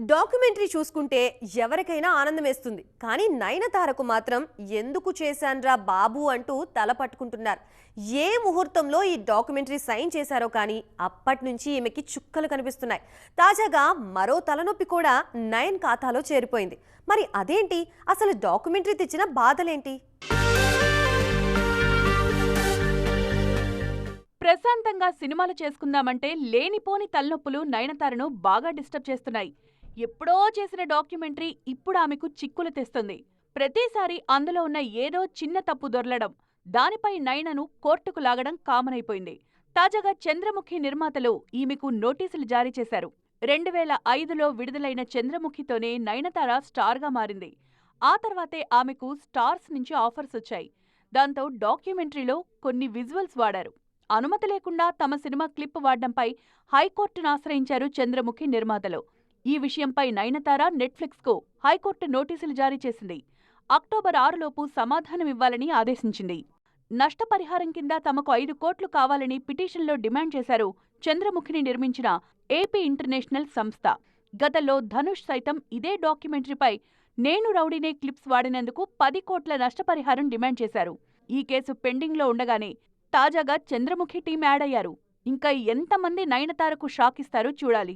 Documentary చూసుకుంటే ఎవరికైనా ఆనందమేస్తుంది. కానీ నయనతారకు మాత్రం ఎందుకు చేశాన్రా బాబు అంటూ తల పట్టుకుంటున్నారు. ఏ ముహూర్తంలో ఈ డాక్యుమెంటరీ సైన్ చేశారో కానీ అప్పటి నుంచి ఈమెకి చుక్కలు కనిపిస్తున్నాయి. తాజాగా మరో తలనొప్పి కూడా నయన్ ఖాతాలో చేరిపోయింది. మరి అదేంటి? అసలు డాక్యుమెంటరీ తెచ్చిన బాధలేంటి? ప్రశాంతంగా సినిమాలు చేసుకుందామంటే లేనిపోని తలనొప్పులు నయనతారను బాగా డిస్టర్బ్ చేస్తున్నాయి. ఎప్పుడో చేసిన డాక్యుమెంటరీ ఇప్పుడు ఆమెకు చిక్కులు తెస్తుంది. ప్రతిసారి అందులో ఉన్న ఏదో చిన్న తప్పు దొర్లడం, దానిపై నయనను కోర్టుకు లాగడం కామనైపోయింది. తాజాగా చంద్రముఖి నిర్మాతలు ఈమెకు నోటీసులు జారీ చేశారు. 2005లో విడుదలైన చంద్రముఖితోనే నయనతార స్టార్గా మారింది. ఆ తర్వాతే ఆమెకు స్టార్స్ నుంచి ఆఫర్స్ వచ్చాయి. దాంతో డాక్యుమెంటరీలో కొన్ని విజువల్స్ వాడారు. అనుమతి లేకుండా తమ సినిమా క్లిప్ వాడడంపై హైకోర్టును ఆశ్రయించారు చంద్రముఖి నిర్మాతలు. ఈ విషయంపై నయనతార నెట్ఫ్లిక్స్కు హైకోర్టు నోటీసులు జారీ చేసింది. అక్టోబర్ 6లోపు సమాధానమివ్వాలని ఆదేశించింది. నష్టపరిహారం కింద తమకు 5 కోట్లు కావాలని పిటిషన్లో డిమాండ్ చేశారు చంద్రముఖిని నిర్మించిన ఏపీ ఇంటర్నేషనల్ సంస్థ. గతంలో ధనుష్ సైతం ఇదే డాక్యుమెంటరీపై నేను రౌడీనే క్లిప్స్ వాడినందుకు 10 కోట్ల నష్టపరిహారం డిమాండ్ చేశారు. ఈ కేసు పెండింగ్లో ఉండగానే తాజాగా చంద్రముఖి టీం యాడ్ అయ్యారు. ఇంకా ఎంతమంది నయనతారకు షాక్ ఇస్తారో చూడాలి.